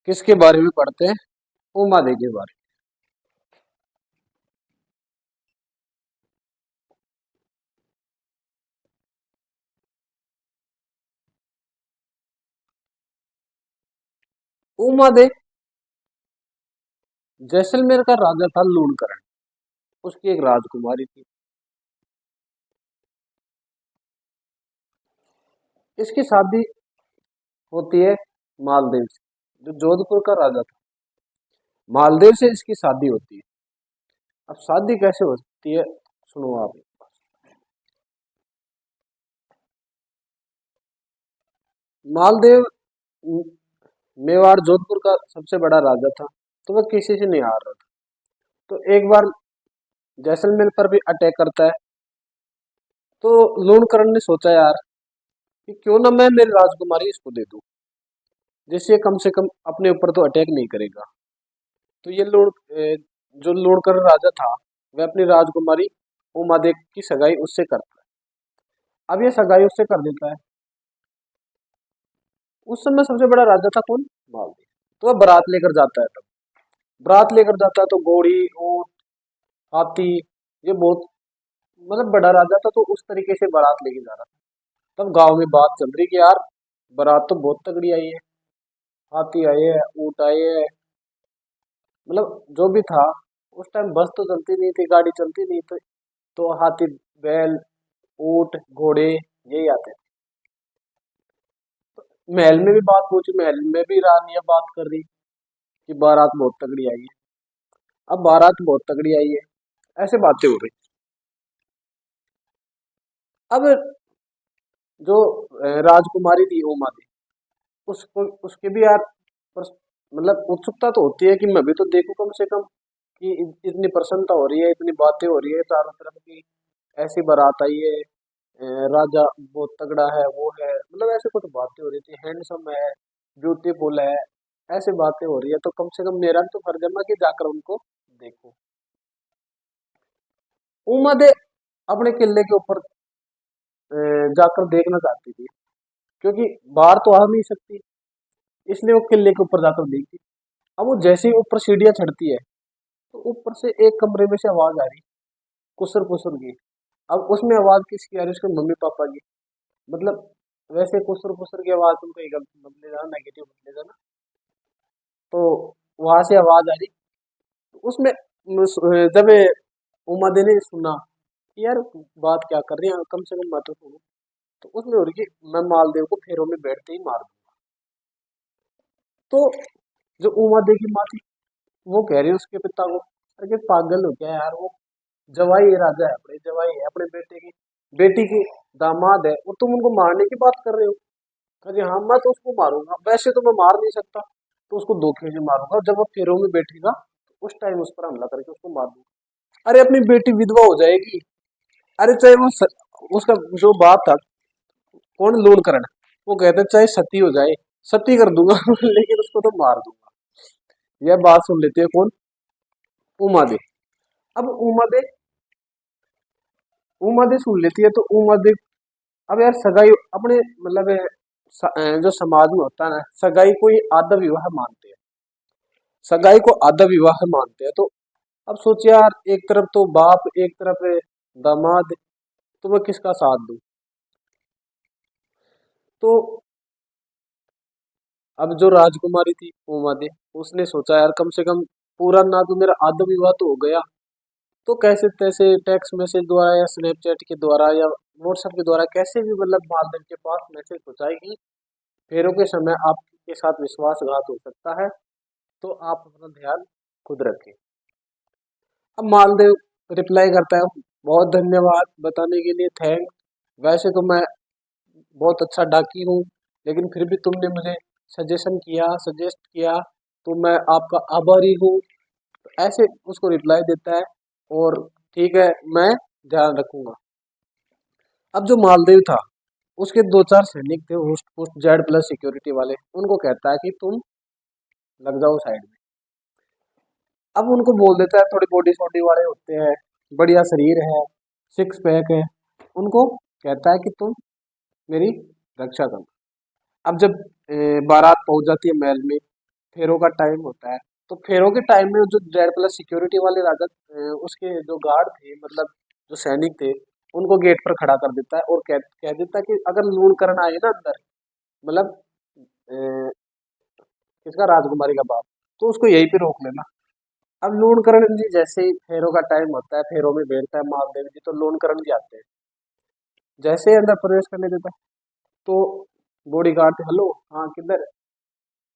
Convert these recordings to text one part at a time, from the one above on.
किसके बारे में पढ़ते हैं? उमादे के बारे में। उमादे जैसलमेर का राजा था लूणकरण। उसकी एक राजकुमारी थी। इसकी शादी होती है मालदेव से, जो जोधपुर का राजा था। मालदेव से इसकी शादी होती है। अब शादी कैसे होती है, सुनो आप। मालदेव मेवाड़ जोधपुर का सबसे बड़ा राजा था, तो वह किसी से नहीं हार रहा था। तो एक बार जैसलमेर पर भी अटैक करता है। तो लूणकरण ने सोचा यार कि क्यों ना मैं मेरी राजकुमारी इसको दे दूं, जिससे कम से कम अपने ऊपर तो अटैक नहीं करेगा। तो ये जो लूणकरण राजा था, वह अपनी राजकुमारी उमादेव की सगाई उससे करता है। अब ये सगाई उससे कर देता है। उस समय सबसे बड़ा राजा था कौन? मालदेव। तो वह बारात लेकर जाता है। तब बारात लेकर जाता है तो घोड़ी, ऊंट, हाथी, ये बहुत मतलब बड़ा राजा था, तो उस तरीके से बारात लेके जा रहा था। तब गांव में बात चल रही कि यार बारात तो बहुत तगड़ी आई है, हाथी आए हैं, ऊंट आए हैं, मतलब जो भी था। उस टाइम बस तो चलती नहीं थी, गाड़ी चलती नहीं थी, तो हाथी, बैल, ऊंट, घोड़े यही आते थे। महल में भी बात पहुंची, महल में भी रानियां बात कर रही कि बारात बहुत तगड़ी आई है। अब बारात बहुत तगड़ी आई है, ऐसे बातें हो रही। अब जो राजकुमारी थी उमा थी, उसको उसके भी यार मतलब उत्सुकता तो होती है कि मैं भी तो देखूं कम से कम, कि इतनी प्रसन्नता हो रही है, इतनी बातें हो रही है चारों तरफ की, ऐसी बारात आई है, राजा बहुत तगड़ा है, वो है, मतलब ऐसे कुछ बातें हो रही थी, हैंडसम है, ब्यूटीफुल है, ऐसे बातें हो रही है। तो कम से कम मेरा भी तो फर्ज है ना कि जाकर उनको देखूं। उम्मद अपने किले के ऊपर जाकर देखना चाहती थी, क्योंकि बाहर तो आ नहीं सकती, इसलिए वो किले के ऊपर जाकर देखती। अब वो जैसे ही ऊपर सीढ़ियां चढ़ती है, तो ऊपर से एक कमरे में से आवाज आ रही, कुसर कुसर की। अब उसमें आवाज किसकी आ रही? उसके मम्मी पापा की। मतलब वैसे कुसर कुसर की आवाज तुम कहीं गलत मत ले जाना, नेगेटिव मत ले जाना। तो वहां से आवाज आ रही। तो उसमें जब उमादे ने सुना कि यार बात क्या कर रही है, कम से कम मैं तो सुनूं। तो उसमें हो रही कि मैं मालदेव को फेरों में बैठते ही मार दूंगा। तो जो उमादे की माँ थी, वो कह रही है उसके पिता को, अरे पागल हो क्या यार, वो जवाई है, राजा है, अपने जवाई है, अपने बेटी की दामाद है, और तुम उनको मारने की बात कर रहे हो। अरे हाँ, मैं तो उसको मारूंगा, वैसे तो मैं मार नहीं सकता, तो उसको धोखे से मारूंगा, जब वो फेरों में बैठेगा तो उस टाइम उस पर हमला करके उसको मार दूंगा। अरे अपनी बेटी विधवा हो जाएगी। अरे चाहे उसका जो बाप था, कौन? लूणकरण। वो कहते हैं चाहे सती हो जाए, सती कर दूंगा लेकिन उसको तो मार दूंगा। यह बात सुन लेती है कौन? उमा दे। अब उमा दे सुन लेती है, तो उमा दे, अब यार सगाई अपने मतलब जो समाज में होता है ना, सगाई को ही आद्य विवाह मानते हैं, सगाई को आद्य विवाह मानते हैं। तो अब सोचिए यार, एक तरफ तो बाप, एक तरफ दामाद, तो मैं किसका साथ दूं? तो अब जो राजकुमारी थी उमा दे, उसने सोचा यार कम से कम पूरा ना तो मेरा आद्य विवाह तो हो गया, तो कैसे तैसे टेक्स्ट मैसेज द्वारा या स्नैपचैट के द्वारा या व्हाट्सएप के द्वारा कैसे भी मतलब मालदीव के पास मैसेज पहुंचाएगी। फेरों के समय आपके साथ विश्वासघात हो सकता है, तो आप अपना ध्यान खुद रखें। अब मालदेव रिप्लाई करता है, बहुत धन्यवाद बताने के लिए, थैंक। वैसे तो मैं बहुत अच्छा डाकी हूँ, लेकिन फिर भी तुमने मुझे सजेस्ट किया, तो मैं आपका आभारी हूँ। ऐसे उसको रिप्लाई देता है, और ठीक है, मैं ध्यान रखूंगा। अब जो मालदेव था, उसके दो चार सैनिक थे, host post Z plus security वाले, उनको कहता है कि तुम लग जाओ साइड में। अब उनको बोल देता है, थोड़ी बॉडी शॉडी वाले होते हैं, बढ़िया शरीर है, सिक्स पैक है, उनको कहता है कि तुम मेरी रक्षा करना। अब जब बारात पहुंच जाती है महल में, फेरों का टाइम होता है। तो फेरों के टाइम में जो जेड प्लस सिक्योरिटी वाले राजा उसके जो गार्ड थे, मतलब जो सैनिक थे, उनको गेट पर खड़ा कर देता है और कह कह देता है कि अगर लूण करना आए ना अंदर, मतलब अ, किसका, राजकुमारी का बाप, तो उसको यहीं पे रोक लेना। अब लूणकरण जी जैसे ही फेरों का टाइम होता है, फेरों में बैठता है मालदेव जी, तो लूणकरण जी आते हैं। जैसे ही अंदर प्रवेश करने देता है, तो बॉडी गार्ड थे, हेलो, हाँ किधर,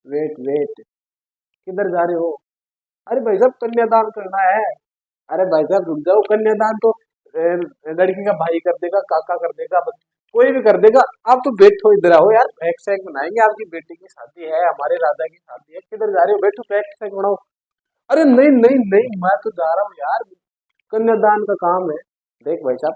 वेट वेट, किधर जा रहे हो? अरे भाई साहब कन्यादान करना है। अरे भाई साहब रुक जाओ, कन्यादान तो लड़की का भाई कर देगा, काका कर देगा, कोई भी कर देगा। आप तो बैठो, इधर आओ यार, पैक सैक बनाएंगे, आपकी बेटी की शादी है, हमारे राजा की शादी है, किधर जा रहे हो, बैठो पैक सैक बनाओ। अरे नहीं नहीं नहीं, मैं तो जा रहा हूँ यार, कन्यादान का काम है। देख भाई साहब,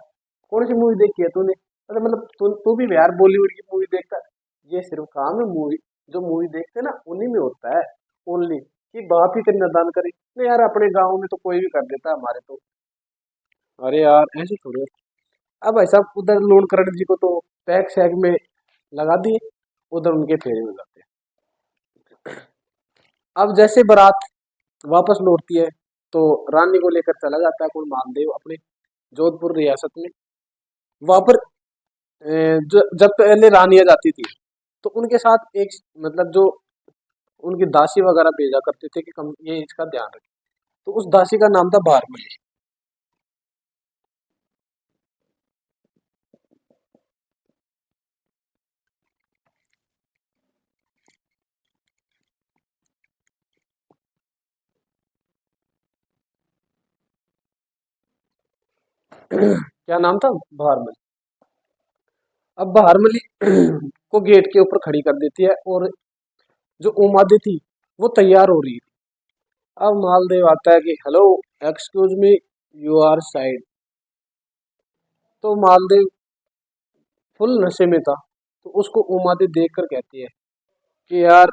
कौन सी मूवी देखी है तूने? अरे मतलब तू भी यार बॉलीवुड की मूवी देखता है? ये सिर्फ काम है मूवी, जो मूवी देखते हैं ना उन्हीं में होता है ओनली, कि बाप ही कन्यादान करे। नहीं यार, अपने गाँव में तो कोई भी कर देता है हमारे तो। अरे यार ऐसे थोड़े। अब भाई साहब उधर लूणकरण जी को तो पैक शैक में लगा दिए, उधर उनके फेरे हो जाते हैं। अब जैसे बारात वापस लौटती है, तो रानी को लेकर चला जाता है कौन, मालदेव, अपने जोधपुर रियासत में। वहां पर जब पहले रानियां जाती थी, तो उनके साथ एक, मतलब जो उनकी दासी वगैरह भेजा करते थे कि कम ये इसका ध्यान रखे। तो उस दासी का नाम था भारमली। क्या नाम था? भारमली। अब भारमली को गेट के ऊपर खड़ी कर देती है, और जो उमादे थी वो तैयार हो रही थी। अब मालदेव आता है कि hello, excuse me, you are side. तो मालदेव फुल नशे में था, तो उसको उमादे देख कर कहती है कि यार,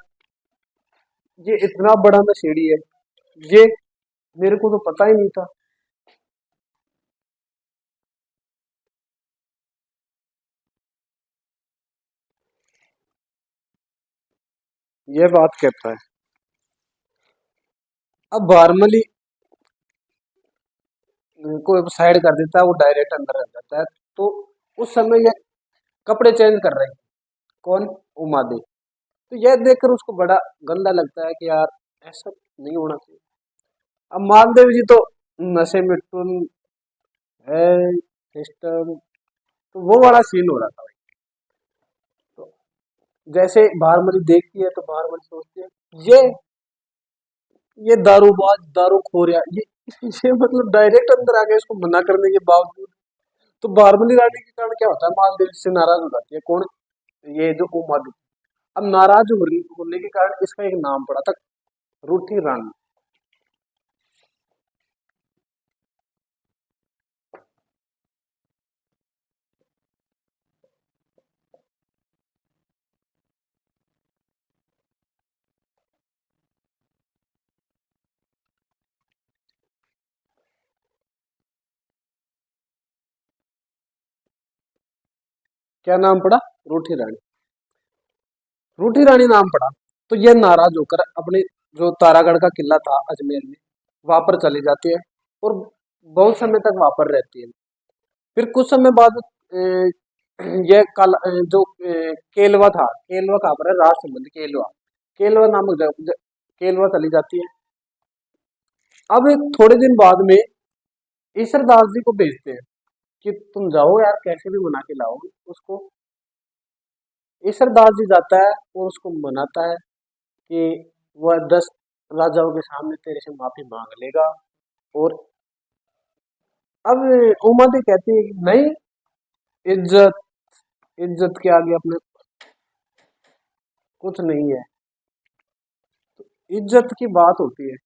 ये इतना बड़ा नशेड़ी है, ये मेरे को तो पता ही नहीं था। ये बात कहता है। अब बारमली को साइड कर देता है, वो डायरेक्ट अंदर आ जाता है। तो उस समय ये कपड़े चेंज कर रहे हैं, कौन, उमा दे। तो यह देखकर उसको बड़ा गंदा लगता है कि यार ऐसा नहीं होना चाहिए। अब मालदेव जी तो नशे में टुन है, सिस्टम, तो वो वाला सीन हो रहा था भाई। तो जैसे बारमली देखती है, तो बारमली सोचती है, ये ये दारूबाज, दारू खो रहा ये ये मतलब डायरेक्ट अंदर आ गया इसको मना करने के बावजूद। तो बारमली रानी के कारण क्या होता है, मालदेव से नाराज हो जाती है कौन, ये जो उमादि। अब नाराज होने के कारण इसका एक नाम पड़ा था, रूठी रानी। क्या नाम पड़ा? रूठी रानी। रूठी रानी नाम पड़ा। तो यह नाराज होकर अपने जो तारागढ़ का किला था अजमेर में, वहां पर चली जाती है, और बहुत समय तक वहां पर रहती है। फिर कुछ समय बाद यह जो केलवा था, केलवा कहाँ पर है, राजसमंद, केलवा, केलवा नामक केलवा चली जाती है। अब एक थोड़े दिन बाद में ईश्वरदास जी को भेजते हैं कि तुम जाओ यार, कैसे भी मना के लाओ उसको। ईश्वरदास जी जाता है और उसको मनाता है कि वह 10 राजाओं के सामने तेरे से माफी मांग लेगा। और अब उमा दी कहती है कि नहीं, इज्जत, इज्जत के आगे अपने कुछ नहीं है। इज्जत की बात होती है।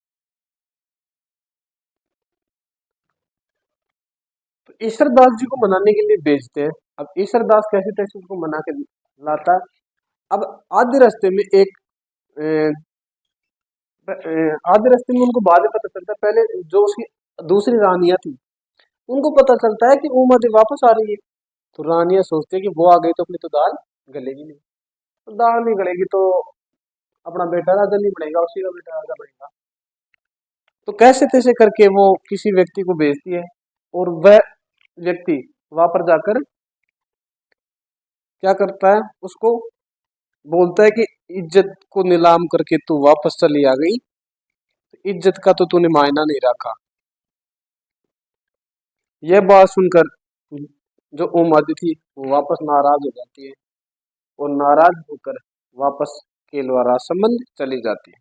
तो ईश्वरदास जी को मनाने के लिए भेजते हैं। अब ईश्वरदास कैसे तैसे उसको मना के लाता है। अब आधे रास्ते में एक आधे रास्ते में उनको बाद में पता चलता है, पहले जो उसकी दूसरी रानियां थी उनको पता चलता है कि उमा देवी वापस आ रही है। तो रानियां सोचती है कि वो आ गई तो अपनी तो दाल गलेगी नहीं, तो दाल नहीं गलेगी तो अपना बेटा राजा नहीं बनेगा, उसी का बेटा राजा बनेगा। तो कैसे तैसे करके वो किसी व्यक्ति को भेजती है, और वह व्यक्ति वहां पर जाकर क्या करता है, उसको बोलता है कि इज्जत को नीलाम करके तू वापस चली आ गई, इज्जत का तो तूने मायना नहीं रखा। यह बात सुनकर जो उमादी थी वो वापस नाराज हो जाती है, और नाराज होकर वापस केलवा राजसमंद चली जाती है।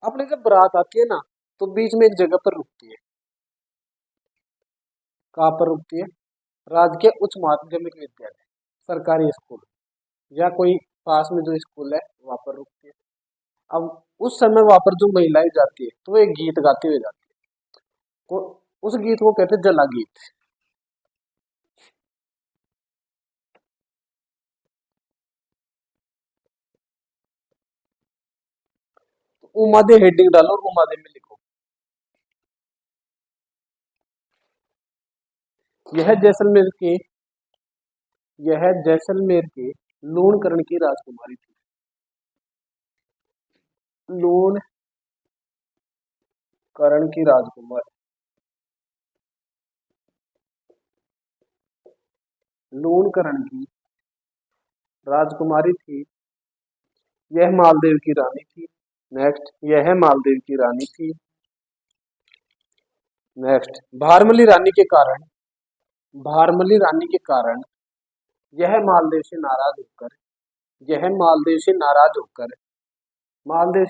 अपने जब बारात आती है ना, तो बीच में एक जगह पर रुकती है। कहाँ पर रुकती है? राजकीय उच्च माध्यमिक विद्यालय, सरकारी स्कूल, या कोई पास में जो स्कूल है वहां पर रुकती है। अब उस समय वहां पर जो महिलाएं जाती है तो वो एक गीत गाते हुए जाती है। को उस गीत को कहते हैं जला गीत। तो उमादे हेडिंग डालो और उमादे में लिखो। यह जैसलमेर के यह जैसलमेर के लूणकरण की राजकुमारी थी। लूणकरण की राजकुमारी, लूणकरण की राजकुमारी थी। यह मालदेव की रानी थी। नेक्स्ट, यह मालदेव की रानी थी। नेक्स्ट, भारमली रानी के कारण यह मालदेव से नाराज होकर यह मालदेव से नाराज होकर मालदेव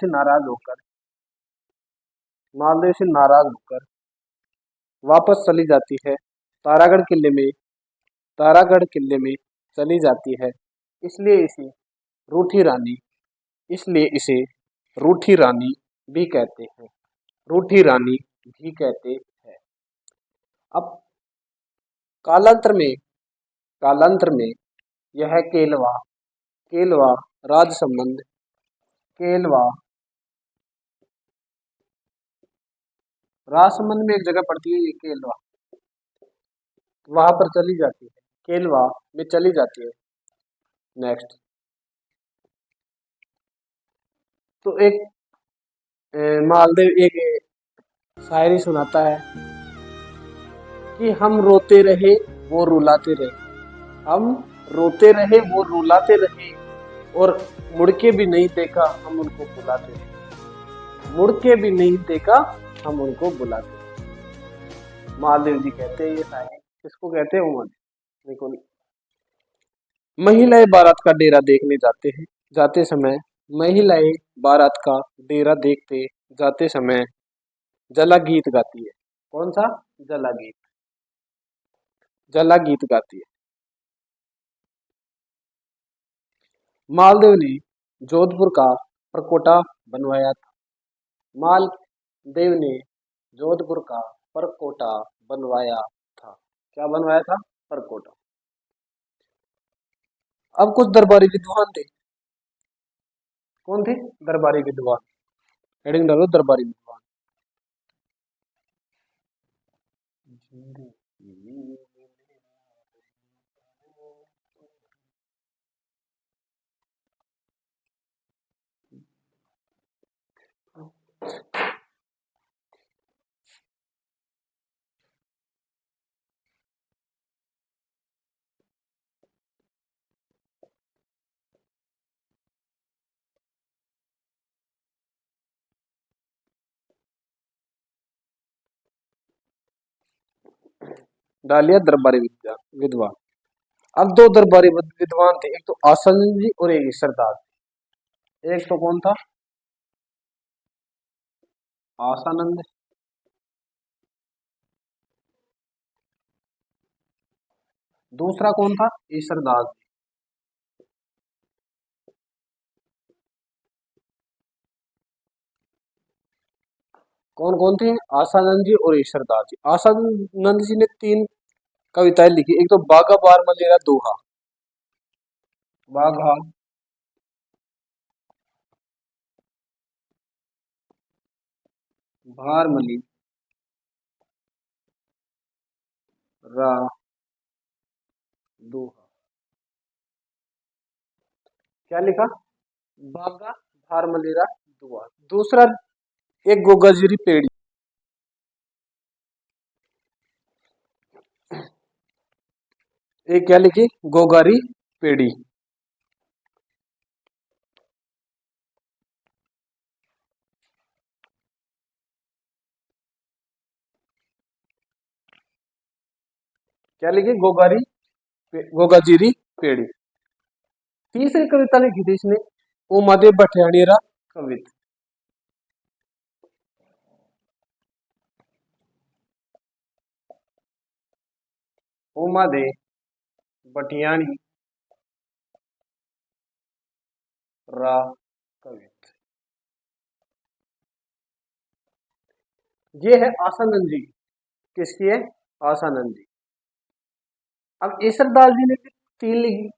से नाराज होकर वापस चली जाती है। तारागढ़ किले में तारागढ़ किले में चली जाती है। इसलिए इसे रूठी रानी इसलिए इसे रूठी रानी भी कहते हैं। रूठी रानी भी कहते हैं। अब कालांतर में कालांतर में यह केलवा राजसमंद केलवा राजसमंद में एक जगह पड़ती है ये केलवा, वहां पर चली जाती है। केलवा में चली जाती है। नेक्स्ट, तो एक मालदेव एक शायरी सुनाता है कि हम रोते रहे वो रुलाते रहे, हम रोते रहे वो रुलाते रहे, और मुड़ के भी नहीं देखा हम उनको बुलाते रहे, मुड़ के भी नहीं देखा हम उनको बुलाते रहे। महादेव जी कहते हैं ये शायरी, किसको कहते हैं? उमर देखो, महिलाएं बारात का डेरा देखने जाते समय महिलाएं बारात का डेरा देखते जाते समय जला गीत गाती है। कौन सा? जला गीत। जला गीत गाती है। मालदेव ने जोधपुर का परकोटा बनवाया था। मालदेव ने जोधपुर का परकोटा बनवाया था। क्या बनवाया था? परकोटा। अब कुछ दरबारी विद्वान थे। कौन थे? दरबारी विद्वान। हेडिंग डालो, दरबारी विद्वान। डालिया दरबारी विद्वान। अब दो दरबारी विद्वान थे, एक तो आसानंद जी और एक सरदार। एक तो कौन था? आसानंद। दूसरा कौन था? ईश्वरदास। कौन कौन थे? आसानंद जी और ईश्वरदास जी। आसानंद जी ने तीन कविताएं लिखी। एक तो बागा बार मलेरा दोहा, बाघा भारमली रा दोहा। क्या लिखा? बागा भारमलेरा दुआ। दूसरा एक गोगाजिरी पेड़ी, एक क्या लिखी? गोगारी पेड़ी। क्या लिखी? गोगाजिरी पेड़ी। तीसरी कविता लिखी थी इसने उमादेव भट्टाणीरा कवित। उमादेव भटियाणी रा कवित। ये है आसानंद जी। किसकी है? आसानंद जी। अब ईसरदास जी ने भी तीन लिखी।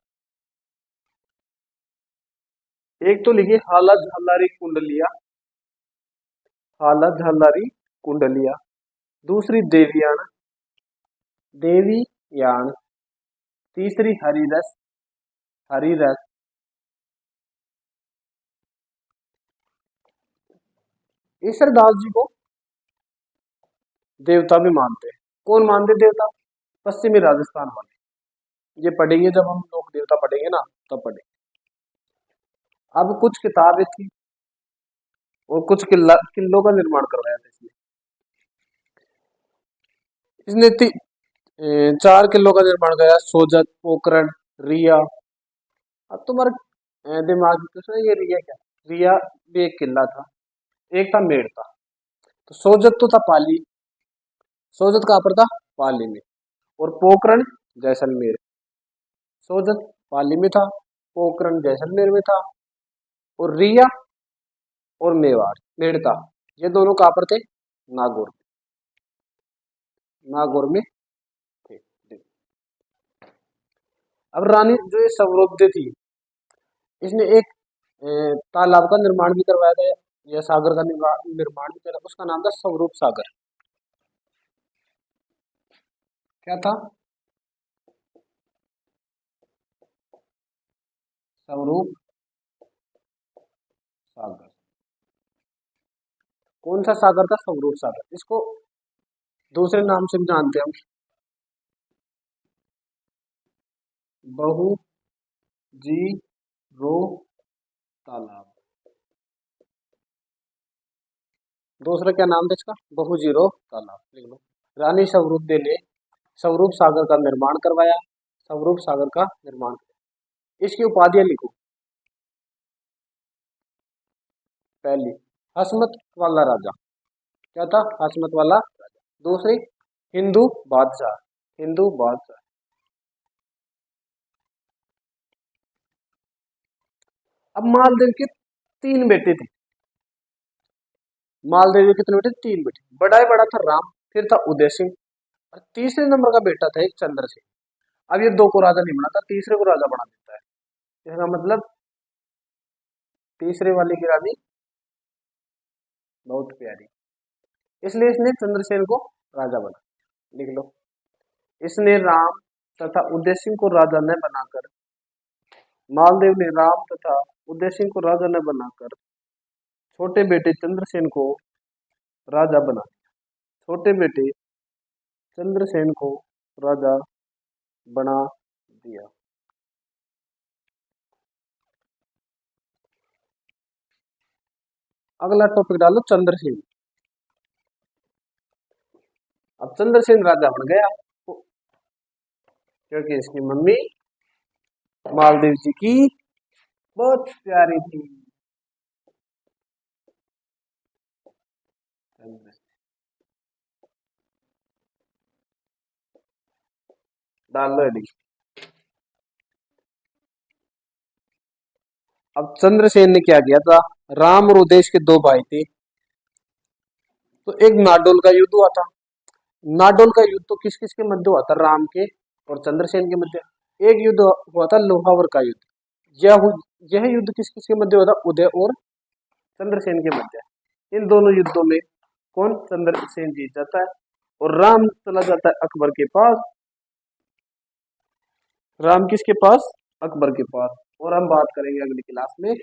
एक तो लिखी हाला झालारी कुंडलिया, हाला झालारी कुंडलिया। दूसरी देवयान, देवीयान। तीसरी हरिरस, हरिरस। ईसरदास जी को देवता भी मानते हैं। कौन मानते देवता? पश्चिमी राजस्थान वाले। ये पढ़ेंगे जब हम लोक देवता पढ़ेंगे ना, तब पढ़ेंगे। अब कुछ किताबें थी और कुछ किलों का निर्माण करवाया था इसने। इसने 4 किलो का निर्माण कराया। सोजत, पोखरण, रिया। अब तुम्हारे दिमाग में तो ये रिया क्या? रिया भी एक किला था, एक था मेड़ था। तो सोजत तो था पाली, सोजत कहाँ पर था? पाली में। और पोखरण जैसलमेर। सोजत पाली में था, पोखरण जैसलमेर में था। और रिया और मेवाड़, मेड़ता, ये दोनों कहाँ पर थे? नागौर। नागौर में थे। अब रानी जो ये समृद्ध थी, इसने एक तालाब का निर्माण भी करवाया था, या सागर का निर्माण भी करा। उसका नाम था स्वरूप सागर। क्या था? स्वरूप सागर। कौन सा सागर था? स्वरूप सागर। इसको दूसरे नाम से भी जानते हैं हम, बहु जी रो तालाब। दूसरा क्या नाम था इसका? बहुजीरो तालाब। लिख लो। रानी स्वरूप ने स्वरूप सागर का निर्माण करवाया। स्वरूप सागर का निर्माण। इसकी उपाधियां लिखो। पहली, हसमत वाला राजा। क्या था? हसमत वाला राजा। दूसरी, हिंदू बादशाह, हिंदू बादशाह। अब मालदेव के 3 बेटे थे। मालदेव के कितने बेटे? 3 बेटे। बड़ा ही बड़ा था राम, फिर था उदय सिंह, और तीसरे नंबर का बेटा था एक चंद्र सिंह। अब ये 2 को राजा नहीं बनाता, तीसरे को राजा बना देता है। इसका मतलब तीसरे वाले की रानी बहुत प्यारी, इसलिए इसने चंद्रसेन को राजा बना। लिख लो। इसने राम तथा उदय सिंह को राजा न बनाकर, मालदेव ने राम तथा उदय सिंह को राजा न बनाकर छोटे बेटे चंद्रसेन को राजा बना दिया। छोटे बेटे चंद्रसेन को राजा बना दिया। अगला टॉपिक डालो, चंद्रसेन। अब चंद्रसेन राजा बन गया क्योंकि इसकी मम्मी मालदेव जी की बहुत प्यारी थी। डाल लो एडिक्शन। अब चंद्रसेन ने क्या किया था? राम और उदय के 2 भाई थे, तो एक नाडोल का युद्ध हुआ था। नाडोल का युद्ध तो किस किस के मध्य हुआ था? राम के और चंद्रसेन के मध्य। एक युद्ध हुआ था लोहावर का युद्ध। यह युद्ध किस किस के मध्य हुआ था? उदय और चंद्रसेन के मध्य। इन दोनों युद्धों में कौन? चंद्रसेन जीत जाता है और राम चला जाता है अकबर के पास। राम किसके पास? अकबर के पास। और हम बात करेंगे अगली क्लास में